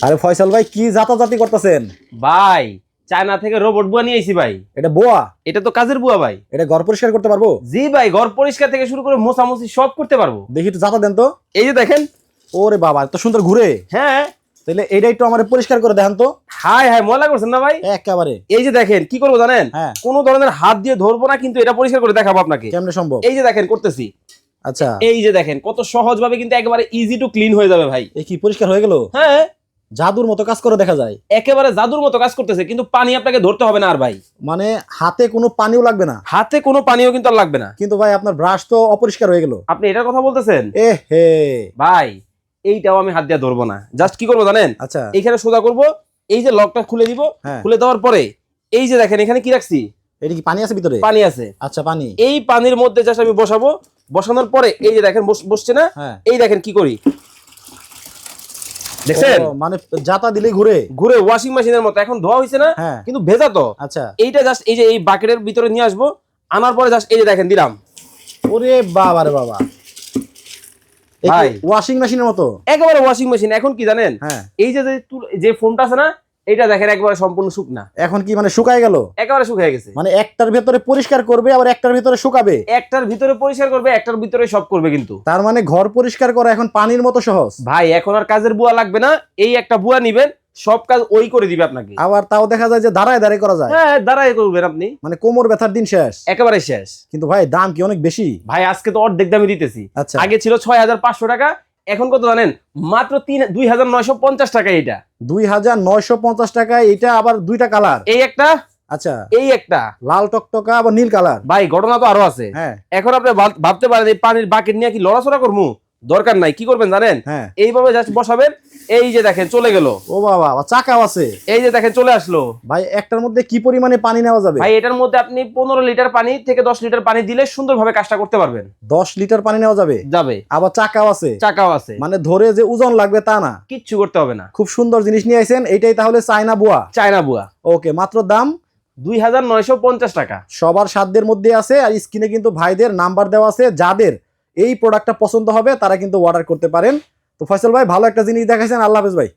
আরে ফয়সাল ভাই কি জাতাজাতি করতেছেন ভাই চায়না থেকে রোবট বুয়া নিয়ে আইছি ভাই। এটা বোয়া? এটা তো কাজের বুয়া ভাই। এটা ঘর পরিষ্কার করতে পারবো? জি ভাই, ঘর পরিষ্কার থেকে শুরু করে মোছামুছি সব করতে পারবো। দেখি একটু জাতা দেন তো। এই যে দেখেন। ওরে বাবা এত সুন্দর ঘুরে। হ্যাঁ তাহলে এইটা একটু আমার পরিষ্কার করে দেখান তো। হাই হাই, মজা করছেন না ভাই? একেবারে। এই যে দেখেন কি করবো জানেন, হ্যাঁ। কোনো ধরনের হাত দিয়ে ধরবো না, কিন্তু এটা পরিষ্কার করে দেখাবো আপনাকে কেমনে সম্ভব? এই যে দেখেন করতেছি। আচ্ছা এই যে দেখেন কত সহজ ভাবে কিন্তু একেবারে ইজি টু ক্লিন হয়ে যাবে ভাই। এই কি পরিষ্কার হয়ে গেল? হ্যাঁ জাদুর মতো কাজ করে দেখা যায়। একেবারে জাদুর মতো কাজ করতেছে, কিন্তু পানি আপনাকে ধরতে হবে না আর ভাই। মানে হাতে কোনো পানিও লাগবে না? হাতে কোনো পানিও কিন্তু আর লাগবে না। কিন্তু ভাই আপনার ব্রাশ তো অপরিষ্কার হয়ে গেল। আপনি এটার কথা বলতেছেন? এ হে ভাই এইটাও আমি হাত দিয়ে ধরবো না, জাস্ট কি করবো জানেন, আচ্ছা এইখানে সোজা করব, এই যে লকটা খুলে দিব, হ্যাঁ। খুলে দেওয়ার পরে এই যে দেখেন এখানে কি রাখছি, এটা কি পানি আছে ভিতরে? পানি আছে। আচ্ছা পানি। এই পানির মধ্যে জাস্ট আমি বসাবো, বসানোর পরে এই যে দেখেন বসছে না, হ্যাঁ। এই দেখেন কি করি দেখছেন, ও, মানে জাতা দিলেই ঘুরে? ঘুরে ওয়াশিং মেশিনের মতো। এখন ধোয়া হয়েছে না, হ্যাঁ। কিন্তু ভেজা তো। আচ্ছা এইটা জাস্ট এই যে এই বাকেটের ভিতরে নিয়ে আসবো, আনার পরে জাস্ট এই যে দেখেন দিলাম। ওরে বাবা রে বাবা, ভাই ওয়াশিং মেশিনের মতো একেবারে ওয়াশিং মেশিন। এখন কি জানেন, হ্যাঁ। এই যে যে ফোনটা আছে না, এটা দেখেন একবারে সম্পূর্ণ শুকনা। এখন কি মানে শুকায় গেল? একেবারে শুকিয়ে গেছে। মানে একটার ভেতরে পরিষ্কার করবে আবার একটার ভেতরে শুকাবে? একটার ভিতরে পরিষ্কার করবে, একটার ভিতরে সব করবে কিন্তু। তার মানে ঘর পরিষ্কার করা এখন পানির মতো সহজ ভাই এখন আর কাজের বুয়া লাগবে না, এই একটা বুয়া নিবেন, সব কাজ ওই করে দিবে আপনাকে। আবার তাও দেখা যায় যে দাঁড়ায় দাঁড়ায় করা যায়। হ্যাঁ দাঁড়াই করবেন আপনি, মানে কোমর ব্যথার দিন শেষ। একেবারে শেষ। কিন্তু ভাই দাম কি অনেক বেশি? ভাই আজকে তো অর্ধেক দামে দিতেছি। আচ্ছা আগে ছিল ৬৫০০ টাকা, এখন কত জানেন, মাত্র ২৯৫০ টাকা। এইটা ২৯৫০ টাকায়, এটা আবার দুইটা কালার? এই একটা, আচ্ছা এই একটা লাল টকটকা আবার নীল কালার। ভাই ঘটনা তো আরো আছে। হ্যাঁ এখন আপনি ভাবতে পারেন এই পানির বাকেট নিয়ে কি লড়াচড়া করবো, দরকার নাই। কি করবেন জানেন, হ্যাঁ এইভাবে জাস্ট বসাবেন, এই যে দেখেন চলে গেল। ও বাবা আবার চাকাও আছে? এই যে দেখেন চলে আসলো। ভাই একটার মধ্যে কি পরিমাণে পানি নেওয়া যাবে? ভাই এটার মধ্যে আপনি ১৫ লিটার পানি থেকে ১০ লিটার পানি দিলে সুন্দরভাবে কাজটা করতে পারবেন। ১০ লিটার পানি নেওয়া যাবে? যাবে। আবার চাকাও আছে? চাকাও আছে, মানে ধরে যে ওজন লাগবে তা না? কিচ্ছু করতে হবে না। খুব সুন্দর জিনিস নিয়ে আইছেন। এইটাই তাহলে চায়না বুয়া? চায়না বুয়া। ওকে, মাত্র দাম ২৯৫০ টাকা। সবার সাধ্যের মধ্যে আছে। আর স্ক্রিনে কিন্তু ভাইদের নাম্বার দেওয়া আছে, যাদের এই প্রোডাক্টটা পছন্দ হবে তারা কিন্তু অর্ডার করতে পারেন। তো ফয়সাল ভাই ভালো একটা জিনিস দেখাইছেন, আল্লাহ হাফেজ ভাই।